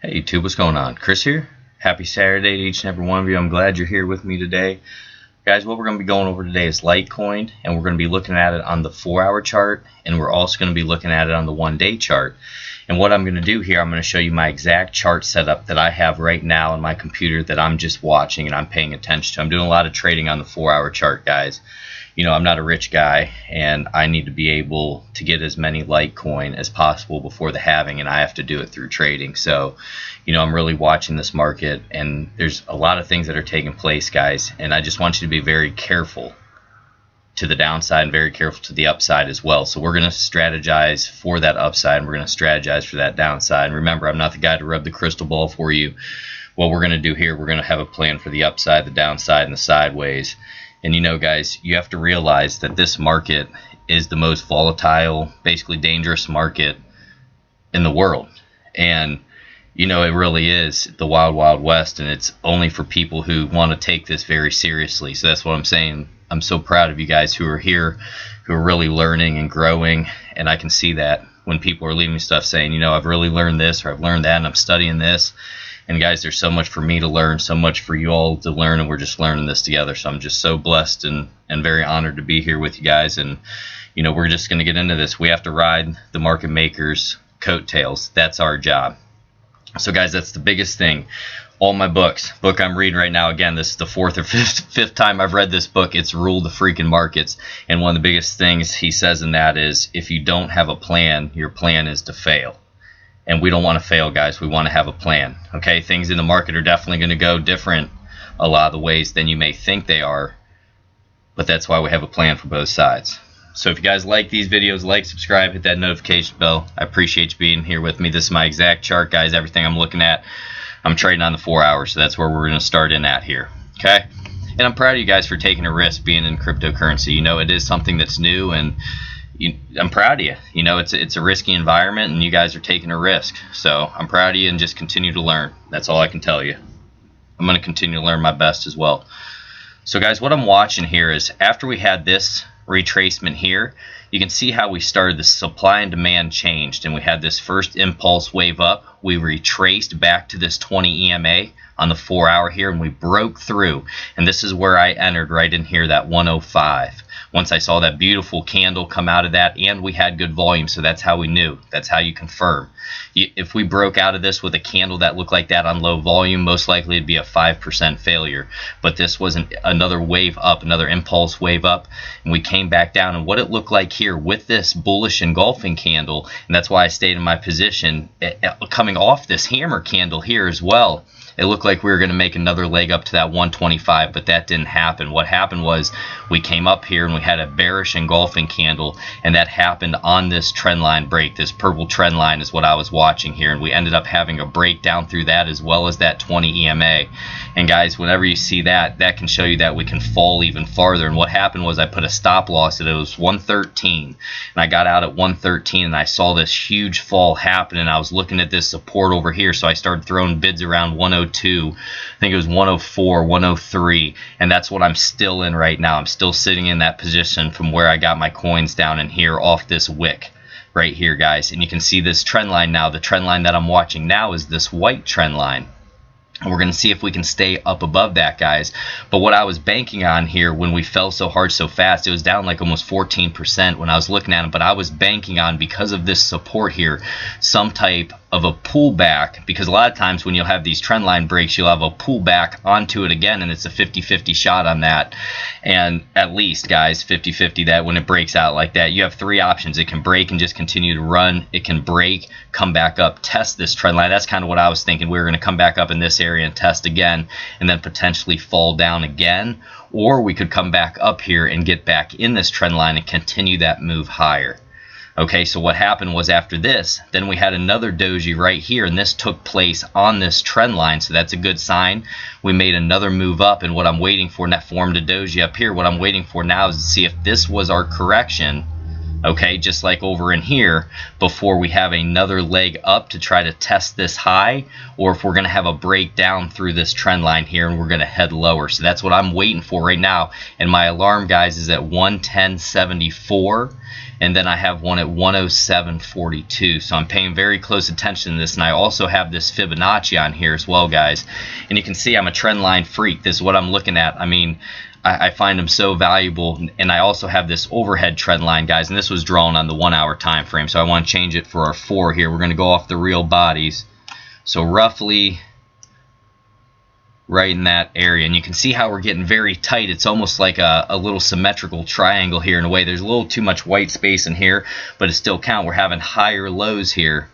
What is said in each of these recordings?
Hey YouTube, what's going on? Chris here. Happy Saturday to each and every one of you. I'm glad you're here with me today. Guys, what we're going to be going over today is Litecoin, and we're going to be looking at it on the 4-hour chart, and we're also going to be looking at it on the 1-day chart. And what I'm going to do here, I'm going to show you my exact chart setup that I have right now on my computer that I'm just watching and I'm paying attention to. I'm doing a lot of trading on the 4-hour chart, guys. You know, I'm not a rich guy, and I need to be able to get as many Litecoin as possible before the halving, and I have to do it through trading. So, you know, I'm really watching this market, and there's a lot of things that are taking place, guys, and I just want you to be very careful to the downside and very careful to the upside as well. So we're going to strategize for that upside, and we're going to strategize for that downside. And remember, I'm not the guy to rub the crystal ball for you. What we're going to do here, we're going to have a plan for the upside, the downside, and the sideways. And you know, guys, you have to realize that this market is the most volatile, basically dangerous market in the world. And, you know, it really is the wild, wild west, and it's only for people who want to take this very seriously. So that's what I'm saying. I'm so proud of you guys who are here, who are really learning and growing, and I can see that when people are leaving me stuff saying, you know, I've really learned this, or I've learned that, and I'm studying this. And guys, there's so much for me to learn, so much for you all to learn, and we're just learning this together. So I'm just so blessed and very honored to be here with you guys. And, you know, we're just going to get into this. We have to ride the market makers' coattails. That's our job. So, guys, that's the biggest thing. All my book I'm reading right now, again, this is the fourth or fifth time I've read this book. It's Rule the Freaking Markets. And one of the biggest things he says in that is, if you don't have a plan, your plan is to fail. And we don't want to fail, guys. We want to have a plan. Okay, things in the market are definitely going to go different a lot of the ways than you may think they are. But that's why we have a plan for both sides. So if you guys like these videos, like, subscribe, hit that notification bell. I appreciate you being here with me. This is my exact chart, guys. Everything I'm looking at, I'm trading on the 4 hours. So that's where we're going to start in at here. Okay? And I'm proud of you guys for taking a risk being in cryptocurrency. You know, it is something that's new, and I'm proud of you. You know, it's a risky environment, and you guys are taking a risk. So I'm proud of you, and just continue to learn. That's all I can tell you. I'm going to continue to learn my best as well. So, guys, what I'm watching here is after we had this retracement here, you can see how we started. The supply and demand changed, and we had this first impulse wave up. We retraced back to this 20 EMA on the 4 hour here, and we broke through. And this is where I entered right in here, that 105. Once I saw that beautiful candle come out of that, and we had good volume, so that's how we knew. That's how you confirm. If we broke out of this with a candle that looked like that on low volume, most likely it'd be a 5% failure. But this wasn't. Another wave up, another impulse wave up, and we came back down. And what it looked like here with this bullish engulfing candle, and that's why I stayed in my position, coming off this hammer candle here as well, it looked like we were going to make another leg up to that 125, but that didn't happen. What happened was we came up here and we had a bearish engulfing candle, and that happened on this trend line break. This purple trend line is what I was watching here, and we ended up having a breakdown through that as well as that 20 EMA. And guys, whenever you see that, that can show you that we can fall even farther. And what happened was I put a stop loss at, it was 113, and I got out at 113, and I saw this huge fall happen, and I was looking at this support over here, so I started throwing bids around 102. I think it was 104, 103, and that's what I'm still in right now. I'm still sitting in that position from where I got my coins down in here off this wick right here, guys. And you can see this trend line now. The trend line that I'm watching now is this white trend line. And we're going to see if we can stay up above that, guys. But what I was banking on here when we fell so hard so fast, it was down like almost 14% when I was looking at it. But I was banking on, because of this support here, some type of a pullback, because a lot of times when you'll have these trend line breaks, you'll have a pullback onto it again, and it's a 50-50 shot on that. And at least, guys, 50-50 that when it breaks out like that, you have three options. It can break and just continue to run. It can break, come back up, test this trend line. That's kind of what I was thinking. We were going to come back up in this area and test again, and then potentially fall down again, or we could come back up here and get back in this trend line and continue that move higher. Okay, so what happened was after this, then we had another doji right here, and this took place on this trend line, so that's a good sign. We made another move up, and what I'm waiting for, and that formed a doji up here, what I'm waiting for now is to see if this was our correction. Okay, just like over in here, before we have another leg up to try to test this high, or if we're going to have a breakdown through this trend line here and we're going to head lower. So that's what I'm waiting for right now. And my alarm, guys, is at 110.74, and then I have one at 107.42. So I'm paying very close attention to this, and I also have this Fibonacci on here as well, guys. And you can see I'm a trend line freak. This is what I'm looking at. I mean, I find them so valuable. And I also have this overhead trend line, guys, and this was drawn on the 1 hour time frame. So I want to change it for our 4 here. We're going to go off the real bodies. So roughly right in that area. And you can see how we're getting very tight. It's almost like a little symmetrical triangle here in a way. There's a little too much white space in here, but it still counts. We're having higher lows here,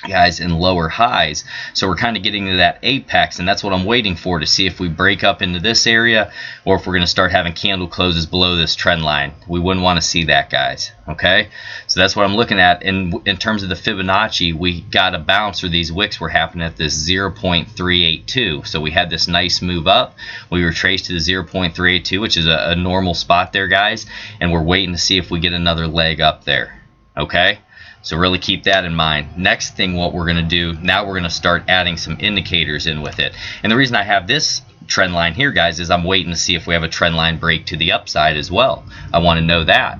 guys, and lower highs. So we're kind of getting to that apex, and that's what I'm waiting for, to see if we break up into this area or if we're going to start having candle closes below this trend line. We wouldn't want to see that, guys. Okay, so that's what I'm looking at. And in terms of the Fibonacci, we got a bounce, or these wicks were happening at this 0.382. So we had this nice move up. We retraced to the 0.382, which is a normal spot there, guys, and we're waiting to see if we get another leg up there. Okay, so really keep that in mind. Next thing, what we're going to do, now we're going to start adding some indicators in with it. And the reason I have this trend line here, guys, is I'm waiting to see if we have a trend line break to the upside as well. I want to know that,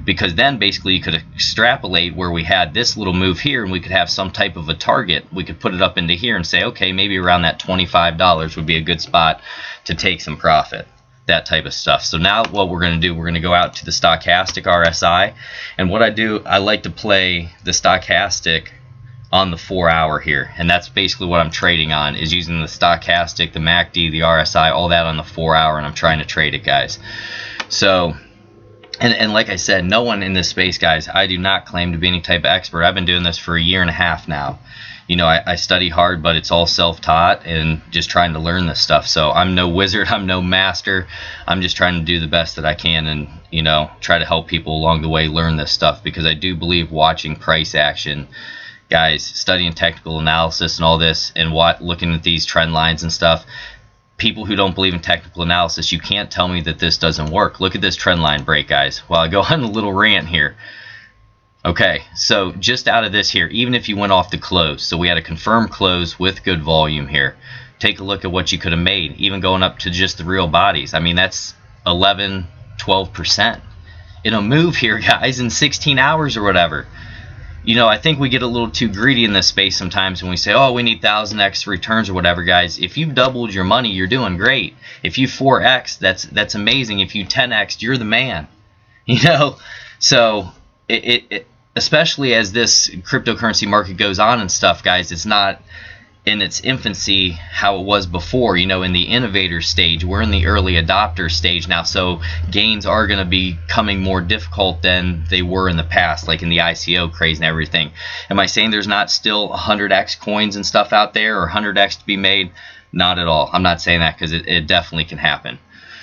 because then basically you could extrapolate where we had this little move here, and we could have some type of a target. We could put it up into here and say, okay, maybe around that $25 would be a good spot to take some profit. That type of stuff. So now what we're going to do, we're going to go out to the stochastic RSI, and what I do, I like to play the stochastic on the 4 hour here, and that's basically what I'm trading on, is using the stochastic, the MACD, the RSI, all that on the 4 hour, and I'm trying to trade it, guys. So and like I said, no one in this space, guys, I do not claim to be any type of expert. I've been doing this for 1.5 years now. You know, I study hard, but it's all self-taught and just trying to learn this stuff. So I'm no wizard, I'm no master. I'm just trying to do the best that I can, and, you know, try to help people along the way learn this stuff, because I do believe watching price action, guys, studying technical analysis and all this, and looking at these trend lines and stuff, people who don't believe in technical analysis, you can't tell me that this doesn't work. Look at this trend line break, guys. Well, I go on a little rant here. Okay, so just out of this here, even if you went off the close, so we had a confirmed close with good volume here. Take a look at what you could have made, even going up to just the real bodies. I mean, that's 11, 12% in a move here, guys, in 16 hours or whatever. You know, I think we get a little too greedy in this space sometimes when we say, oh, we need 1,000x returns or whatever, guys. If you've doubled your money, you're doing great. If you 4x, that's amazing. If you 10x, you're the man. You know, so especially as this cryptocurrency market goes on and stuff, guys, it's not in its infancy how it was before. You know, in the innovator stage, we're in the early adopter stage now, so gains are going to be becoming more difficult than they were in the past, like in the ICO craze and everything. Am I saying there's not still 100x coins and stuff out there, or 100x to be made? Not at all. I'm not saying that, because it definitely can happen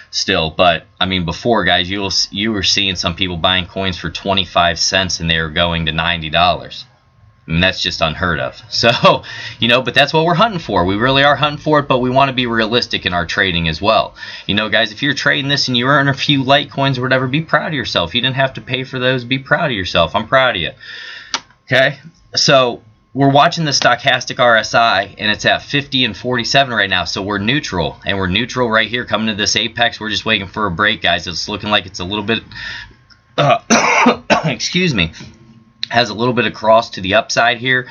still. But I mean, before, guys, you were seeing some people buying coins for 25 cents and they were going to $90. I mean, that's just unheard of. So, you know, but that's what we're hunting for. We really are hunting for it, but we want to be realistic in our trading as well. You know, guys, if you're trading this and you earn a few Litecoins or whatever, be proud of yourself. You didn't have to pay for those. Be proud of yourself. I'm proud of you. Okay, so we're watching the stochastic RSI, and it's at 50 and 47 right now, so we're neutral, and we're neutral right here coming to this apex. We're just waiting for a break, guys. It's looking like it's a little bit excuse me, has a little bit of cross to the upside here,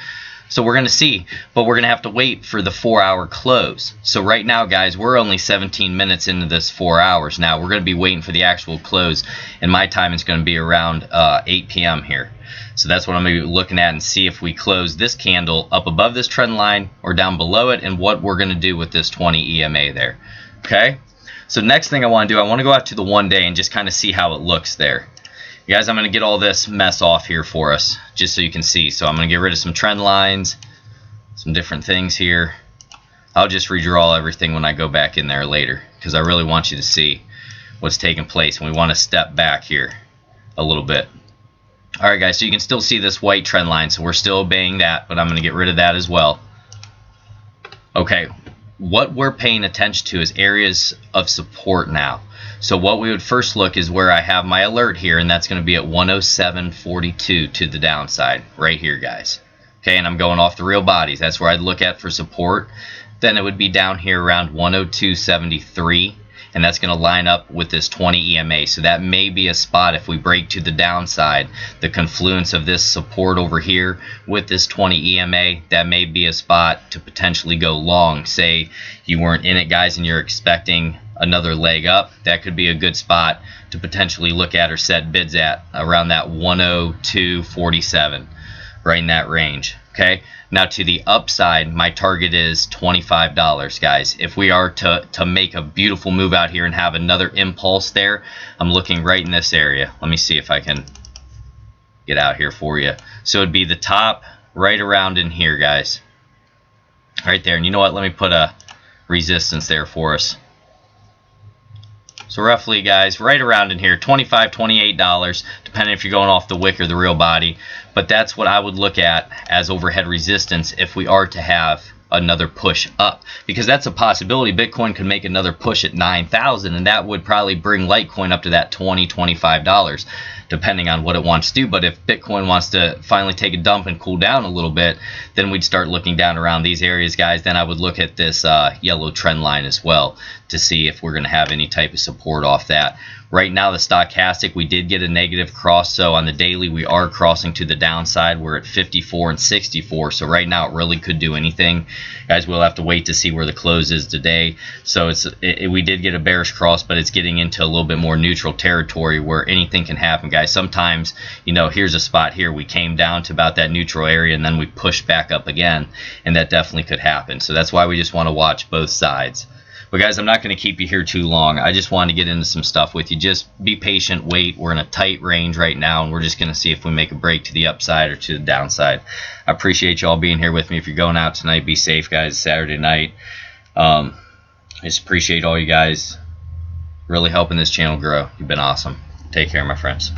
so we're going to see, but we're going to have to wait for the 4 hour close. So right now, guys, we're only 17 minutes into this 4 hours. Now we're going to be waiting for the actual close, and my time is going to be around 8 p.m. here. So that's what I'm going to be looking at, and see if we close this candle up above this trend line or down below it, and what we're going to do with this 20 EMA there. Okay, so next thing I want to do, I want to go out to the 1 day and just kind of see how it looks there. You guys, I'm going to get all this mess off here for us, just so you can see. So I'm going to get rid of some trend lines, some different things here. I'll just redraw everything when I go back in there later, because I really want you to see what's taking place, and we want to step back here a little bit. Alright, guys, so you can still see this white trend line, so we're still obeying that, but I'm going to get rid of that as well. Okay, what we're paying attention to is areas of support now. So what we would first look is where I have my alert here, and that's going to be at 107.42 to the downside right here, guys. Okay, and I'm going off the real bodies. That's where I'd look at for support. Then it would be down here around 102.73, and that's going to line up with this 20 EMA. So that may be a spot if we break to the downside, the confluence of this support over here with this 20 EMA, that may be a spot to potentially go long. Say you weren't in it, guys, and you're expecting another leg up, that could be a good spot to potentially look at or set bids at around that 102.47, right in that range. Okay, now to the upside, my target is $25, guys. If we are to make a beautiful move out here and have another impulse there, I'm looking right in this area. Let me see if I can get out here for you. So it'd be the top right around in here, guys, right there. And you know what, let me put a resistance there for us. So roughly, guys, right around in here, $25, $28, depending if you're going off the wick or the real body. But that's what I would look at as overhead resistance if we are to have another push up, because that's a possibility. Bitcoin could make another push at 9,000, and that would probably bring Litecoin up to that $20, $25, depending on what it wants to do. But if Bitcoin wants to finally take a dump and cool down a little bit, then we'd start looking down around these areas, guys. Then I would look at this yellow trend line as well to see if we're going to have any type of support off that. Right now, the stochastic, we did get a negative cross, so on the daily we are crossing to the downside. We're at 54 and 64, so right now it really could do anything. Guys, we'll have to wait to see where the close is today. So we did get a bearish cross, but it's getting into a little bit more neutral territory where anything can happen, guys. Sometimes, you know, here's a spot here. We came down to about that neutral area, and then we pushed back up again, and that definitely could happen. So that's why we just want to watch both sides. But guys, I'm not going to keep you here too long. I just wanted to get into some stuff with you. Just be patient, wait. We're in a tight range right now, and we're just going to see if we make a break to the upside or to the downside. I appreciate you all being here with me. If you're going out tonight, be safe, guys. It's Saturday night. I just appreciate all you guys really helping this channel grow. You've been awesome. Take care, my friends.